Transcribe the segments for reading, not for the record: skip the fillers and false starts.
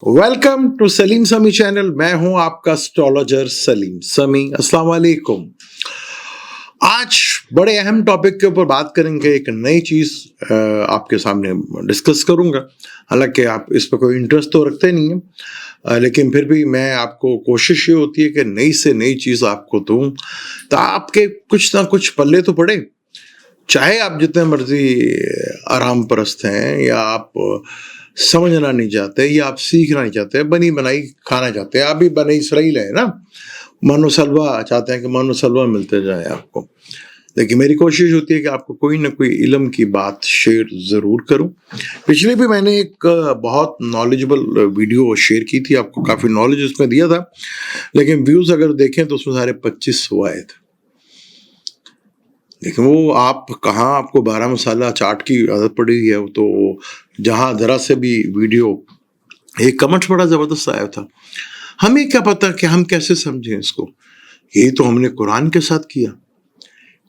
Welcome to Salim समी channel. मैं हूं आपका एस्ट्रोलॉजर सलीम समी। अस्सलाम वालेकुम। आज बड़े अहम टॉपिक के ऊपर बात करेंगे। एक नई चीज आपके सामने डिस्कस करूंगा। हालांकि आप इस पर कोई इंटरेस्ट तो रखते नहीं है, लेकिन फिर भी मैं आपको कोशिश ये होती है कि नई से नई चीज आपको दूं, तो आपके कुछ ना कुछ पल्ले तो पड़े। चाहे आप जितने मर्जी आराम परस्त हैं, या आप समझना नहीं चाहते, या आप सीखना नहीं चाहते, बनी बनाई खाना चाहते हैं। आप भी बनी इसराइल है ना, मानो सलवा चाहते हैं कि मानो सलवा मिलते जाए आपको। लेकिन मेरी कोशिश होती है कि आपको कोई ना कोई इल्म की बात शेयर ज़रूर करूं। पिछले भी मैंने एक बहुत नॉलेजेबल वीडियो शेयर की थी, आपको काफ़ी नॉलेज उसमें दिया था, लेकिन व्यूज़ अगर देखें तो उसमें सारे 2500 आए थे। लेकिन वो आप कहाँ, आपको 12 मसाला चाट की आदत पड़ी है। वो तो जहाँ ज़रा से भी वीडियो, एक कमेंट बड़ा ज़बरदस्त आया था, हमें क्या पता कि हम कैसे समझें इसको। यही तो हमने कुरान के साथ किया।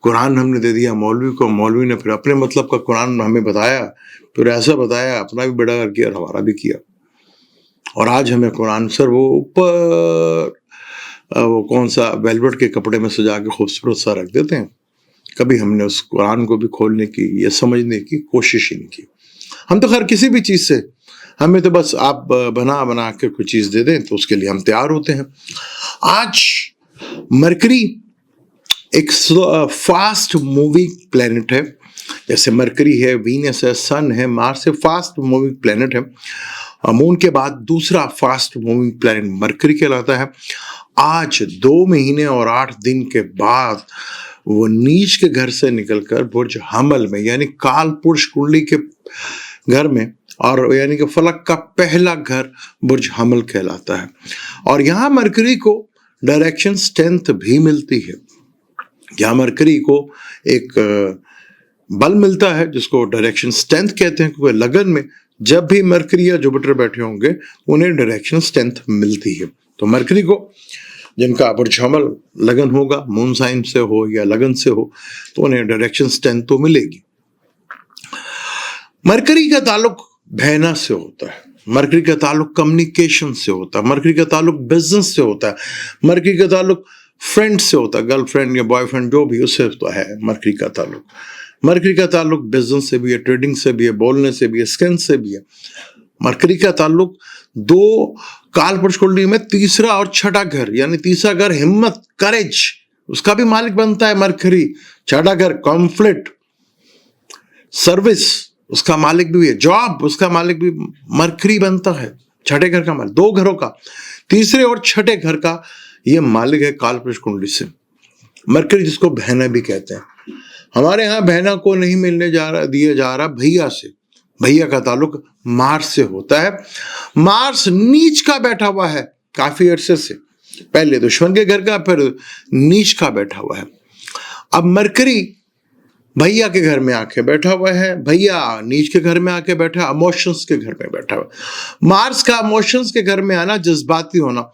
कुरान हमने दे दिया मौलवी को, मौलवी ने फिर अपने मतलब का कुरान हमें बताया, फिर ऐसा बताया, अपना भी बेड़ा कर किया और हमारा भी किया। और आज हमें कुरान सर वो ऊपर वो कौन सा वेलवेट के कपड़े में सजा के खूबसूरत सा रख देते हैं। कभी हमने उस कुरान को भी खोलने की या समझने की कोशिश ही नहीं की। हम तो खैर किसी भी चीज़ से, हमें तो बस आप बना बना के कोई चीज़ दे दें तो उसके लिए हम तैयार होते हैं। आज मरकरी एक फास्ट मूविंग प्लेनेट है। जैसे मरकरी है, वीनस है, सन है, मार्स है, फास्ट मूविंग प्लेनेट है। मून के बाद दूसरा फास्ट मूविंग प्लेनेट मरकरी कहलाता है। आज 2 महीने और 8 दिन के बाद वो नीच के घर से निकलकर बुर्ज हमल में, यानी काल पुरुष कुंडली के घर में, और यानी कि फलक का पहला घर बुर्ज हमल कहलाता है। और यहाँ मरकरी को डायरेक्शन स्ट्रेंथ भी मिलती है। यहाँ मरकरी को एक बल मिलता है जिसको डायरेक्शन स्ट्रेंथ कहते हैं, क्योंकि लगन में जब भी मरकरी या जुपिटर बैठे होंगे उन्हें डायरेक्शन स्ट्रेंथ मिलती है। तो मरकरी को, जिनका बुर्ज हमल लगन होगा, मून साइन से हो या लगन से हो, तो उन्हें डायरेक्शन स्ट्रेंथ तो मिलेगी। मरकरी का ताल्लुक बहना से होता है, मरकरी का ताल्लुक कम्युनिकेशन से होता है, मरकरी का ताल्लुक बिजनेस से होता है, मरकरी का ताल्लुक फ्रेंड से होता है, गर्लफ्रेंड या बॉयफ्रेंड जो भी, उससे तो है मरकरी का ताल्लुक। मरकरी का ताल्लुक बिजनेस से भी है, ट्रेडिंग से भी है, बोलने से भी है, स्किन से भी है। मरकरी का ताल्लुक 2 काल पुरुष कुंडली में तीसरा और छठा घर, यानी तीसरा घर हिम्मत, करेज, उसका भी मालिक बनता है मरकरी। छठा घर कॉन्फ्लिक्ट, सर्विस, उसका मालिक भी है। जॉब, उसका मालिक भी मरकरी बनता है। छठे घर का मालिक, 2 घरों का, तीसरे और छठे घर का ये मालिक है काल पुरुष कुंडली से मरकरी, जिसको बहना भी कहते हैं। हमारे यहाँ बहना को नहीं मिलने दिया जा रहा भैया से। भैया का ताल्लुक मार्स से होता है। मार्स नीच का बैठा हुआ है काफी अरसे से, पहले दुश्मन के घर का, फिर नीच का बैठा हुआ है। अब मरकरी भैया के घर में आके बैठा हुआ है, भैया नीच के घर में आके बैठा है, इमोशंस के घर में बैठा हुआ है। मार्स का इमोशंस के घर में आना, जज्बाती होना।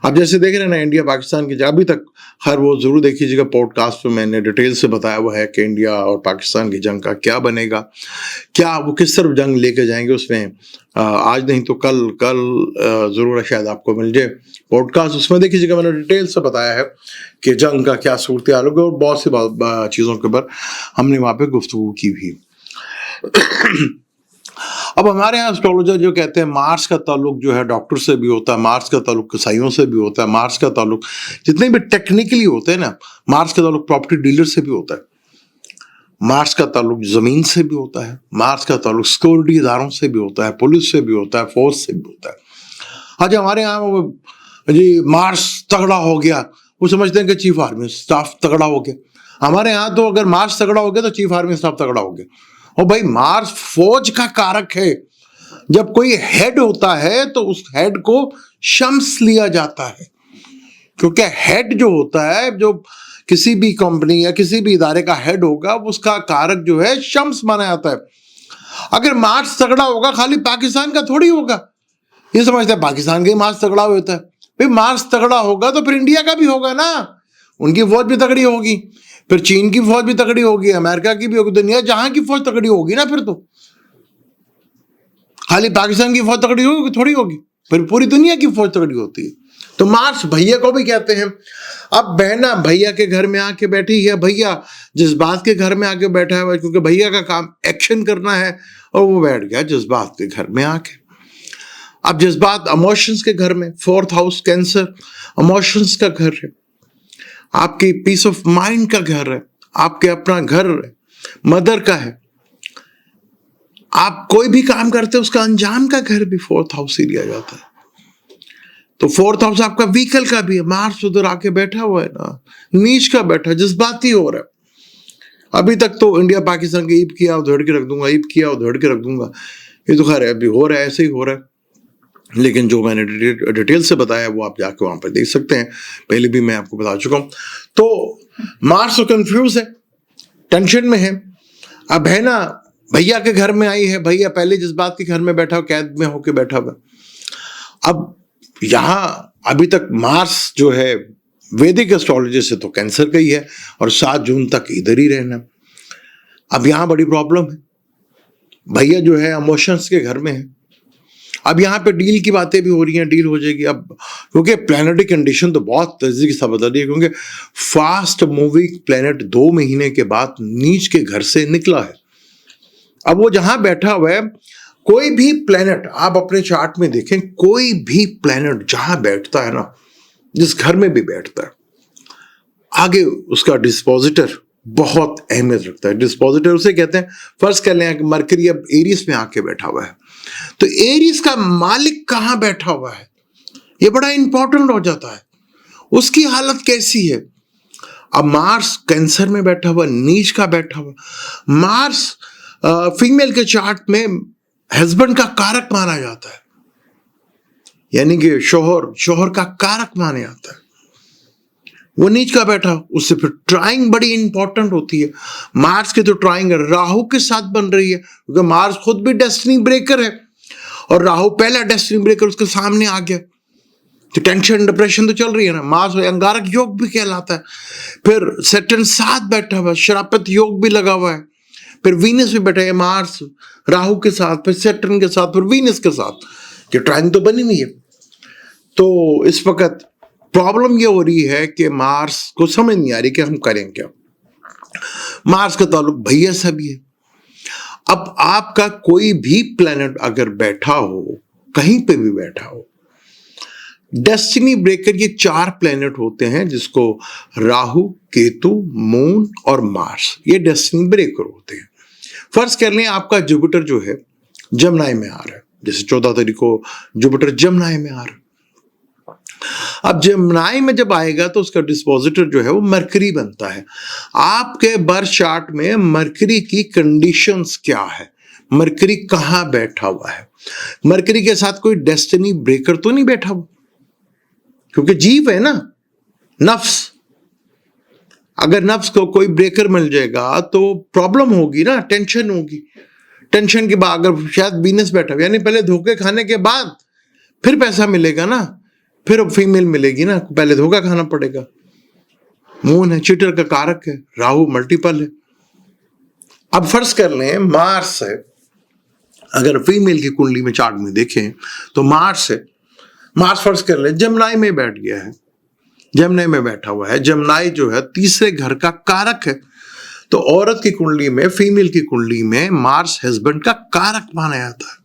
अब जैसे देख रहे हैं ना, इंडिया पाकिस्तान की, अभी तक हर वो जरूर देखिएगा, पॉडकास्ट में मैंने डिटेल से बताया हुआ है कि इंडिया और पाकिस्तान की जंग का क्या बनेगा, क्या वो किस तरफ जंग लेके जाएंगे। उसमें आज नहीं तो कल जरूर है, शायद आपको मिल जाए पॉडकास्ट, उसमें देखिएगा मैंने डिटेल से बताया है कि जंग का क्या सूरत हाल होगा, और बहुत सी चीज़ों के ऊपर हमने वहाँ पे गुफ्तगू की भी। अब हमारे यहाँ एस्ट्रोलॉजर जो कहते हैं मार्स का ताल्लुक जो है डॉक्टर से भी होता है, मार्स का ताल्लुक कसाईयों से भी होता है, मार्स का ताल्लुक जितने भी टेक्निकली होते हैं ना, मार्स का ताल्लुक प्रॉपर्टी डीलर से भी होता है, मार्स का ताल्लुक जमीन से भी होता है, मार्स का ताल्लुक सिक्योरिटी इदारों से भी होता है, पुलिस से भी होता है, फोर्स से भी होता है। आज हमारे यहाँ जी मार्स तगड़ा हो गया, वो समझते हैं कि चीफ आर्मी स्टाफ तगड़ा हो गया। हमारे यहाँ तो अगर मार्स तगड़ा हो गया तो चीफ आर्मी स्टाफ तगड़ा हो गया। और भाई मार्स फौज का कारक है। जब कोई हेड होता है तो उस हेड को शम्स लिया जाता है, क्योंकि हेड जो होता है, जो किसी भी कंपनी या किसी भी इदारे का हेड होगा, उसका कारक जो है शम्स माना जाता है। अगर मार्स तगड़ा होगा खाली पाकिस्तान का थोड़ी होगा, ये समझते हैं पाकिस्तान का ही मार्स तगड़ा होता है। भाई मार्स तगड़ा होगा तो फिर इंडिया का भी होगा ना, उनकी फौज भी तगड़ी होगी, फिर चीन की फौज भी तगड़ी होगी, अमेरिका की भी होगी, दुनिया जहां की फौज तगड़ी होगी ना। फिर तो खाली पाकिस्तान की फौज तगड़ी होगी थोड़ी होगी, फिर पूरी दुनिया की फौज तगड़ी होती है। तो मार्स भैया को भी कहते हैं। अब बहना भैया के घर में आके बैठी है, भैया जज्बात के घर में आके बैठा है, क्योंकि भैया का काम एक्शन करना है और वो बैठ गया जज्बात के घर में आके। अब जज्बात इमोशंस के घर में, 4th हाउस कैंसर इमोशंस का घर है, आपकी पीस ऑफ माइंड का घर है, आपके अपना घर है, मदर का है। आप कोई भी काम करते हैं उसका अंजाम का घर भी 4th हाउस ही लिया जाता है। तो 4th हाउस आपका व्हीकल का भी है। मार्स उधर आके बैठा हुआ है ना, नीच का बैठा, जज्बाती हो रहा है। अभी तक तो इंडिया पाकिस्तान के ईब किया उधेड़ के रख दूंगा, ईब किया उधेड़ के रख दूंगा, ये तो खैर अभी हो रहा है, ऐसे ही हो रहा है। लेकिन जो मैंने डिटेल से बताया वो आप जाके वहां पर देख सकते हैं, पहले भी मैं आपको बता चुका हूं। तो मार्स तो कंफ्यूज है, टेंशन में है। अब है ना भैया के घर में आई है, भैया पहले जज्बात के घर में बैठा हो, कैद में होके बैठा हुआ। अब यहां अभी तक मार्स जो है वैदिक एस्ट्रोलॉजी से तो कैंसर का ही है और 7 जून तक इधर ही रहना। अब यहां बड़ी प्रॉब्लम है, भैया जो है इमोशंस के घर में है। अब यहाँ पे डील की बातें भी हो रही हैं, डील हो जाएगी अब, क्योंकि प्लैनेटरी कंडीशन तो बहुत तेजी के साथ बदल रही है, क्योंकि फास्ट मूविंग प्लैनेट 2 महीने के बाद नीच के घर से निकला है। अब वो जहां बैठा हुआ है, कोई भी प्लैनेट आप अपने चार्ट में देखें, कोई भी प्लैनेट जहां बैठता है ना, जिस घर में भी बैठता है, आगे उसका डिस्पोजिटर बहुत अहमियत रखता है। डिस्पोजिटर उसे कहते हैं, फर्ज कर लें कि मरकरी अब एरीज में आके बैठा हुआ है, तो एरीज का मालिक कहां बैठा हुआ है ये बड़ा इंपॉर्टेंट हो जाता है, उसकी हालत कैसी है। अब मार्स कैंसर में बैठा हुआ, नीच का बैठा हुआ। मार्स फीमेल के चार्ट में हस्बैंड का कारक माना जाता है, यानी कि शोहर का कारक माना जाता है। वो नीच का बैठा, उससे फिर ट्राइंग बड़ी इंपॉर्टेंट होती है। मार्स की तो ट्राइंग राहु के साथ बन रही है, क्योंकि मार्स खुद भी डेस्टिनी ब्रेकर है और राहु पहला डेस्टिनी ब्रेकर उसके सामने आ गया, तो टेंशन डिप्रेशन तो चल रही है ना। मार्स अंगारक योग भी कहलाता है। फिर सैटर्न साथ बैठा हुआ, शरापत योग भी लगा हुआ है। फिर वीनस भी बैठा है, मार्स राहु के साथ, फिर सैटर्न के साथ, फिर वीनस के साथ, ये ट्राइंग तो बनी हुई है। तो इस वक्त प्रॉब्लम ये हो रही है कि मार्स को समझ नहीं आ रही कि हम करें क्या। मार्स का ताल्लुक भैया से भी है। अब आपका कोई भी प्लेनेट अगर बैठा हो, कहीं पे भी बैठा हो, डेस्टिनी ब्रेकर ये 4 प्लेनेट होते हैं, जिसको राहु, केतु, मून और मार्स, ये डेस्टिनी ब्रेकर होते हैं। फर्ज कर लें आपका जुपिटर जो है जमनाई में आ रहा है, जैसे 14 तारीख को जुपिटर जमनाई में आ रहा है। अब जमनाई में जब आएगा तो उसका डिस्पोजिटर जो है वो मरकरी बनता है। आपके बर्थ चार्ट में मरकरी की कंडीशंस क्या है, मरकरी कहां बैठा हुआ है, मरकरी के साथ कोई डेस्टिनी ब्रेकर तो नहीं बैठा हुआ, क्योंकि जीव है ना, नफ्स। अगर नफ्स को कोई ब्रेकर मिल जाएगा तो प्रॉब्लम होगी ना, टेंशन होगी। टेंशन के बाद अगर शायद वीनस बैठा हुआ, यानी पहले धोखे खाने के बाद फिर पैसा मिलेगा ना, फिर फीमेल मिलेगी ना, पहले धोखा खाना पड़ेगा। मून है, चीटर का कारक है, राहु मल्टीपल है। अब फर्ज कर लें मार्स है, अगर फीमेल की कुंडली में चार्ट में देखें तो मार्स है, मार्स फर्ज कर लें जमनाई में बैठ गया है, जमनाई में बैठा हुआ है। जमनाई जो है तीसरे घर का कारक है, तो औरत की कुंडली में, फीमेल की कुंडली में मार्स हस्बैंड का कारक माना जाता है।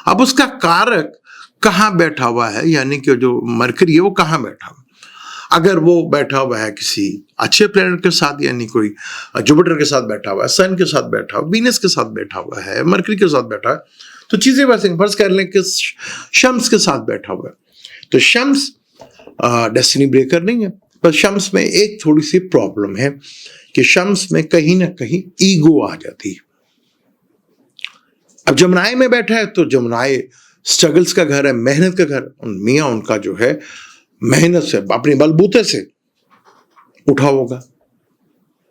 अब उसका कारक कहां बैठा हुआ है, यानी कि जो मरकरी है वो कहां बैठा हुआ। अगर वो बैठा हुआ है किसी अच्छे प्लैनेट के साथ, यानी कोई जुपिटर के साथ बैठा हुआ है, सन के साथ बैठा हुआ, वीनस के साथ बैठा हुआ है, मरकरी के साथ बैठा है, तो चीजें वैसे फर्ज कर लें कि शम्स के साथ बैठा हुआ है, तो शम्स डेस्टिनी ब्रेकर नहीं है, पर शम्स में एक थोड़ी सी प्रॉब्लम है कि शम्स में कहीं ना कहीं ईगो आ जाती है। अब जमनाई में बैठा है तो जमनाई स्ट्रगल्स का घर है, मेहनत का घर। मियाँ उनका जो है मेहनत से, अपने बलबूते से उठा होगा,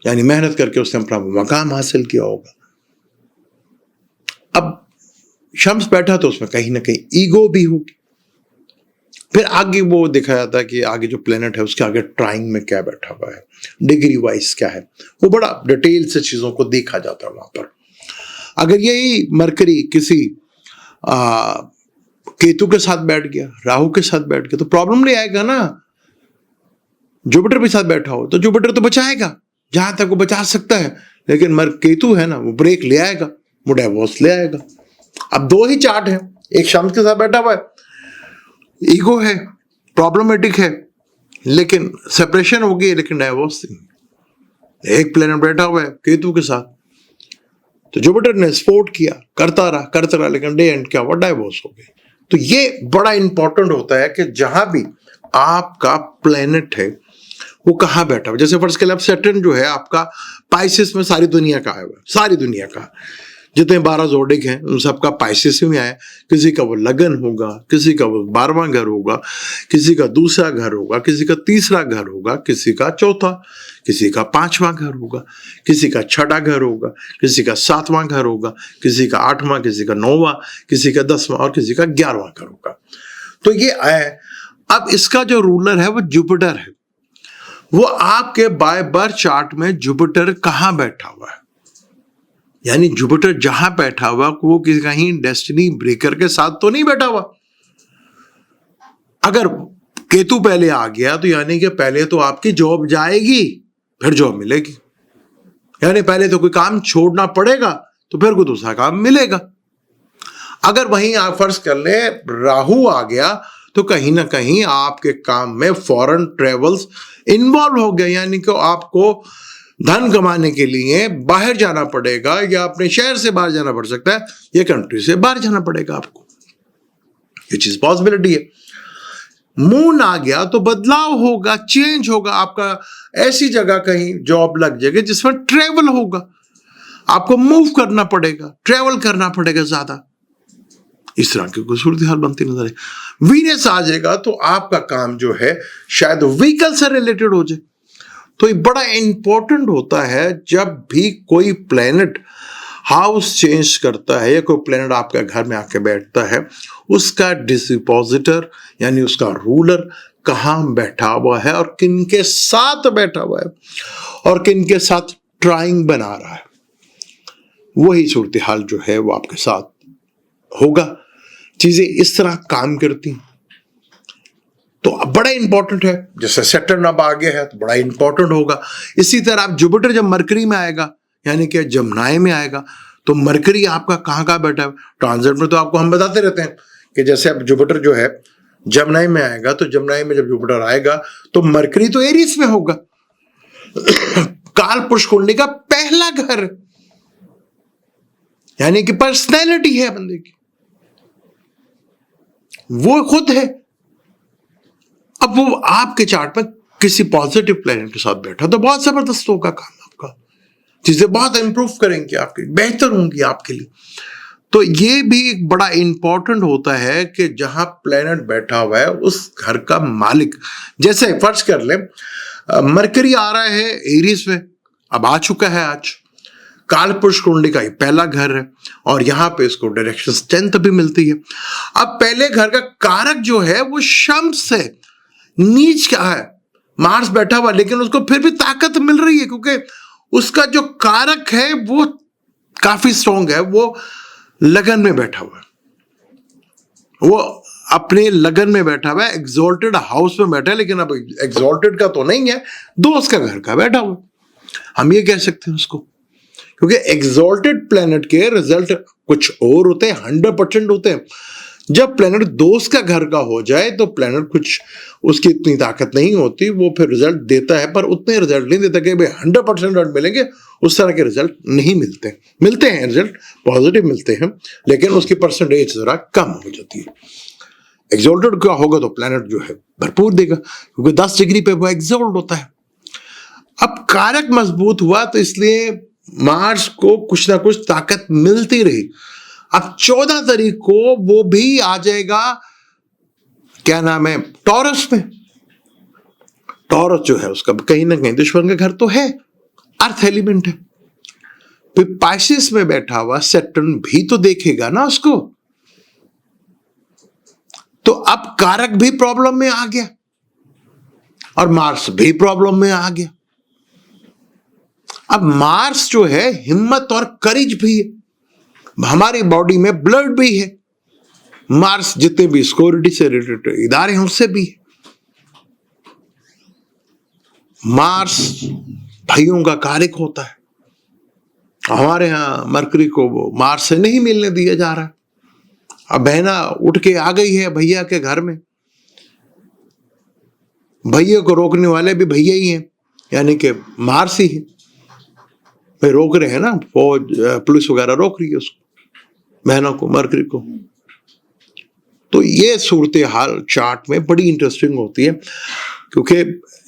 यानी मेहनत करके उसने अपना मकाम हासिल किया होगा। अब शम्स बैठा तो उसमें कहीं ना कहीं ईगो भी होगी। फिर आगे वो देखा जाता है कि आगे जो प्लेनेट है उसके आगे ट्राइंग में क्या बैठा हुआ है, डिग्री वाइज क्या है, वो बड़ा डिटेल से चीजों को देखा जाता है वहां पर। अगर यही मरकरी किसी केतु के साथ बैठ गया, राहु के साथ बैठ गया, तो प्रॉब्लम नहीं आएगा ना। जुपिटर के साथ बैठा हो तो जुपिटर तो बचाएगा जहां तक वो बचा सकता है, लेकिन मर केतु है ना, वो ब्रेक ले आएगा, वो डाइवोर्स ले आएगा। अब दो ही चार्ट है, एक शम्स के साथ बैठा हुआ है, ईगो है, प्रॉब्लमेटिक है, लेकिन सेपरेशन होगी, लेकिन डाइवोर्स नहीं। एक प्लेनेट बैठा हुआ है केतु के साथ, तो जुपिटर ने सपोर्ट किया, करता रहा, लेकिन डे एंड क्या हुआ, डाइवोर्स हो गई। तो ये बड़ा इंपॉर्टेंट होता है कि जहां भी आपका प्लेनेट है वो कहाँ बैठा हुआ। जैसे फर्स्ट के लिए सैटर्न जो है आपका पाइसेस में सारी दुनिया का आया हुआ, सारी दुनिया का जितने 12 जोडिक हैं उन सबका पाइसेस में आया। किसी का वो लगन होगा, किसी का वो 12वां घर होगा, किसी का दूसरा घर होगा, किसी का तीसरा घर होगा, किसी का चौथा, किसी का 5वां घर होगा, किसी का 6वां घर होगा, किसी का 7वां घर होगा, किसी का 8वां, किसी का 9वां, किसी का 10वां और किसी का 11वां घर होगा। तो ये है। अब इसका जो रूलर है वो जुपिटर है। वो आपके बाय बर्थ चार्ट में जुपिटर कहां बैठा हुआ है, यानी जुपिटर जहां बैठा हुआ वो कहीं डेस्टिनी ब्रेकर के साथ तो नहीं बैठा हुआ। अगर केतु पहले आ गया तो यानी कि पहले तो आपकी जॉब जाएगी, फिर जॉब मिलेगी, यानी पहले तो कोई काम छोड़ना पड़ेगा तो फिर कोई दूसरा काम मिलेगा। अगर वहीं आप फर्ज कर ले राहु आ गया तो कहीं ना कहीं आपके काम में फॉरेन ट्रेवल्स इन्वॉल्व हो गया, यानी कि आपको धन कमाने के लिए बाहर जाना पड़ेगा, या अपने शहर से बाहर जाना पड़ सकता है, या कंट्री से बाहर जाना पड़ेगा आपको। ये चीज पॉसिबिलिटी है। मून आ गया तो बदलाव होगा, चेंज होगा, आपका ऐसी जगह कहीं जॉब लग जाएगी जिसमें ट्रेवल होगा, आपको मूव करना पड़ेगा, ट्रेवल करना पड़ेगा ज्यादा। इस तरह की कोई सूरत हाल बनती नजर है। वीनस आ जाएगा तो आपका काम जो है शायद व्हीकल से रिलेटेड हो जाए। तो ये बड़ा इंपॉर्टेंट होता है जब भी कोई प्लेनेट हाउस चेंज करता है या कोई प्लेनेट आपके घर में आके बैठता है, उसका डिस्पोजिटर यानी उसका रूलर कहाँ बैठा हुआ है और किन के साथ बैठा हुआ है और किन के साथ ट्राइंग बना रहा है, वही सूरत हाल जो है वो आपके साथ होगा। चीजें इस तरह काम करती हैं। तो बड़ा इंपॉर्टेंट है। जैसे सैटर्न अब आ गया है तो बड़ा इंपॉर्टेंट होगा। इसी तरह आप जुपिटर जब मरकरी में आएगा यानी कि जमनाई में आएगा तो मरकरी आपका कहाँ कहाँ बैठा है। ट्रांजिट में तो आपको हम बताते रहते हैं कि जैसे अब जुपिटर जो है जमनाई में आएगा तो जमनाई में जब जुपिटर आएगा तो मरकरी तो एरीज में होगा। काल पुरुष कुंडली का पहला घर, यानी कि पर्सनैलिटी है बंदे की, वो खुद है। अब वो आपके चार्ट में किसी पॉजिटिव प्लैनेट के साथ बैठा तो बहुत जबरदस्त होगा काम आपका, चीजें बहुत इंप्रूव करेंगी आपकी, बेहतर होंगी आपके लिए। तो ये भी एक बड़ा इंपॉर्टेंट होता है कि जहां प्लैनेट बैठा हुआ है उस घर का मालिक। जैसे फर्ज कर ले मरकरी आ रहा है एरीज में, अब आ चुका है आज, काल पुरुष कुंडली का पहला घर है और यहाँ पे इसको डायरेक्शन 10th भी मिलती है। अब पहले घर का कारक जो है वो शम्स है, नीच क्या है, मार्स बैठा हुआ, लेकिन उसको फिर भी ताकत मिल रही है क्योंकि उसका जो कारक है वो काफी स्ट्रॉन्ग है। वो लगन में बैठा हुआ है, वो अपने लगन में बैठा हुआ है, एग्जॉल्टेड हाउस में बैठा है, लेकिन अब एग्जॉल्टेड का तो नहीं है, दोस्त का घर का बैठा हुआ, हम ये कह सकते हैं उसको, क्योंकि एग्जॉल्टेड प्लैनेट के रिजल्ट कुछ और होते हैं, 100% होते हैं। जब प्लैनेट दोस्त का घर का हो जाए तो प्लैनेट कुछ उसकी इतनी ताकत नहीं होती, वो फिर रिजल्ट देता है पर उतने रिजल्ट नहीं देता कि भाई 100% रिजल्ट मिलेंगे, उस तरह के रिजल्ट नहीं मिलते। मिलते हैं रिजल्ट, पॉजिटिव मिलते हैं, लेकिन उसकी परसेंटेज जरा कम हो जाती है। एग्जॉल्टेड का होगा तो प्लैनेट जो है भरपूर देगा क्योंकि 10 डिग्री पे वो एग्जॉल्ट होता है। अब कारक मजबूत हुआ तो इसलिए मार्स को कुछ ना कुछ ताकत मिलती रही। अब 14 तारीख को वो भी आ जाएगा, क्या नाम है, टॉरस में। टॉरस जो है उसका कहीं ना कहीं दुश्मन का घर तो है, अर्थ एलिमेंट है। फिर पाइसेस में बैठा हुआ सैटर्न भी तो देखेगा ना उसको, तो अब कारक भी प्रॉब्लम में आ गया और मार्स भी प्रॉब्लम में आ गया। अब मार्स जो है हिम्मत और करेज भी है, हमारी बॉडी में ब्लड भी है, मार्स जितने भी सिक्योरिटी से रिलेटेड इदारे हैं उससे भी। मार्स भाइयों का कारक होता है। हमारे यहाँ मरकरी को वो मार्स से नहीं मिलने दिया जा रहा। अब बहना उठ के आ गई है भैया के घर में। भैया को रोकने वाले भी भैया ही हैं, यानी कि मार्स ही है। भाई रोक रहे हैं ना, फौज पुलिस वगैरह रोक रही है उसको, बहनों को, मरकरी को। तो ये सूरत हाल चार्ट में बड़ी इंटरेस्टिंग होती है, क्योंकि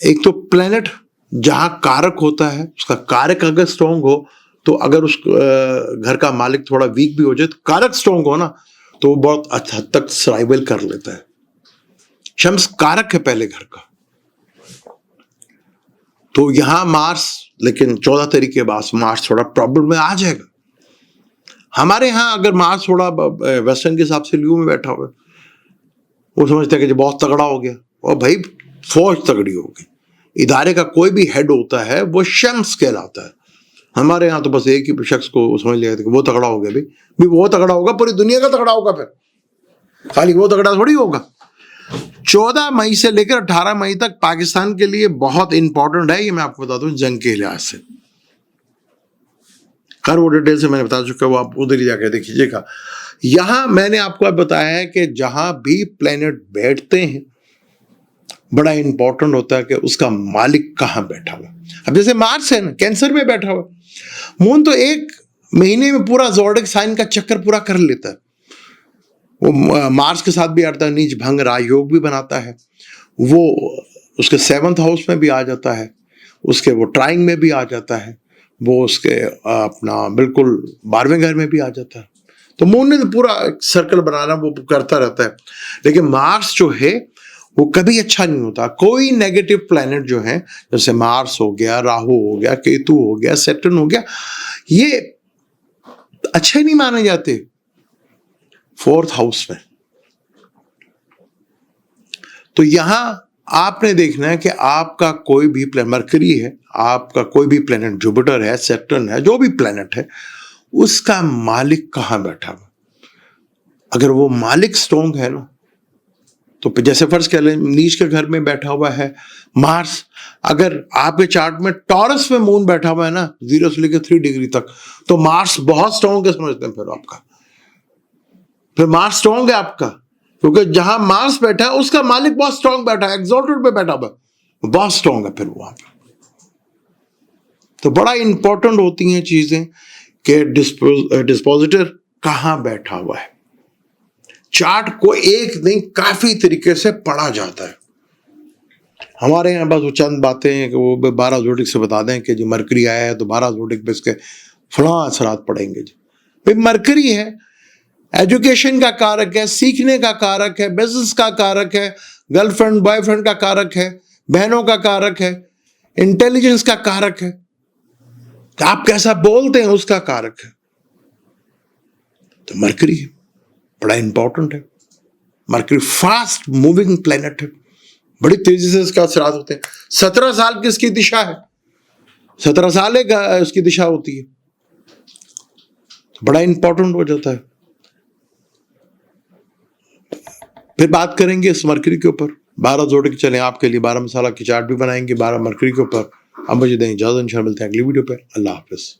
एक तो प्लेनेट जहां कारक होता है, उसका कारक अगर स्ट्रॉन्ग हो तो अगर उस घर का मालिक थोड़ा वीक भी हो जाए, तो कारक स्ट्रॉन्ग हो ना तो वो बहुत हद तक सर्वाइवल कर लेता है। शम्स कारक है पहले घर का। तो यहां मार्स, लेकिन 14 तारीख के बाद मार्स थोड़ा प्रॉब्लम में आ जाएगा। हमारे यहाँ अगर मार्स थोड़ा वेस्टर्न के हिसाब से ल्यू में बैठा हुआ है, वो समझते हैं कि बहुत तगड़ा हो गया, और भाई फौज तगड़ी हो गई। इदारे का कोई भी हेड होता है वो शम्स कहलाता है। हमारे यहाँ तो बस एक ही शख्स को समझ लिया था कि वो तगड़ा हो गया। भी वो तगड़ा होगा, पूरी दुनिया का तगड़ा होगा, फिर खाली वो तगड़ा थोड़ी होगा। 14 मई से लेकर 18 मई तक पाकिस्तान के लिए बहुत इंपॉर्टेंट है, ये मैं आपको बता दूं जंग के लिहाज से। खैर वो डिटेल से मैंने बता चुका, वो आप उधर ही जाकर देखिएगा। यहां मैंने आपको बताया है कि जहां भी प्लेनेट बैठते हैं बड़ा इंपॉर्टेंट होता है कि उसका मालिक कहां बैठा हुआ। अब जैसे मार्स है ना, कैंसर में बैठा हुआ, मून तो 1 महीने में पूरा ज़ोडिएक साइन का चक्कर पूरा कर लेता है। वो मार्स के साथ भी आता है, नीच भंग राजयोग भी बनाता है, वो उसके 7th हाउस में भी आ जाता है, उसके वो ट्राइंग में भी आ जाता है, वो उसके अपना बिल्कुल 12वें घर में भी आ जाता है। तो मून ने तो पूरा सर्कल बनाना वो करता रहता है। लेकिन मार्स जो है वो कभी अच्छा नहीं होता। कोई नेगेटिव प्लैनेट जो है, जैसे मार्स हो गया, राहु हो गया, केतु हो गया, सैटर्न हो गया, ये अच्छे नहीं माने जाते 4th हाउस में। तो यहां आपने देखना है कि आपका कोई भी प्लैनेट, मरकरी है, आपका कोई भी प्लैनेट, जुपिटर है, सैटर्न है, जो भी प्लैनेट है, उसका मालिक कहां बैठा हुआ। अगर वो मालिक स्ट्रॉन्ग है ना, तो जैसे फर्ज कह लें नीच के घर में बैठा हुआ है मार्स, अगर आपके चार्ट में टॉरस में मून बैठा हुआ है ना 0 से लेकर 3 डिग्री तक, तो मार्स बहुत स्ट्रॉन्ग है, समझते हैं फिर आपका। फिर मार्स स्ट्रॉन्ग है आपका, क्योंकि जहां मार्स बैठा है उसका मालिक बहुत स्ट्रॉन्ग बैठा है, एक्सॉल्टेड पे बैठा हुआ है, बहुत स्ट्रॉन्ग है फिर वहां पर। तो बड़ा इंपॉर्टेंट होती हैं चीजें कि डिस्पोजिटर कहां बैठा हुआ है। चार्ट को एक नहीं काफी तरीके से पढ़ा जाता है। हमारे यहाँ बस वो चंद बातें हैं कि वो 12 ज़ोडिएक से बता दें कि जी मरकरी आया है तो 12 ज़ोडिएक पे इसके फलां असरात पड़ेंगे। जी भाई मरकरी है, एजुकेशन का कारक है, सीखने का कारक है, बिजनेस का कारक है, गर्लफ्रेंड बॉयफ्रेंड का कारक है, बहनों का कारक है, इंटेलिजेंस का कारक है, आप कैसा बोलते हैं उसका कारक है। तो मरकरी है, बड़ा इंपॉर्टेंट है। मरकरी फास्ट मूविंग प्लेनेट है, बड़ी तेजी से इसका असरात होते हैं। 17 साल की इसकी दिशा है, 17 साल इसकी दिशा होती है, तो बड़ा इंपॉर्टेंट हो जाता है। फिर बात करेंगे इस मरकरी के ऊपर। 12 ज़ोडिएक चले आपके लिए 12 मसाला की चार्ट भी बनाएंगे 12 मरकरी के ऊपर। अब मुझे दें इजाजत, इंशाल्लाह मिलते हैं अगली वीडियो पे। अल्लाह हाफिज।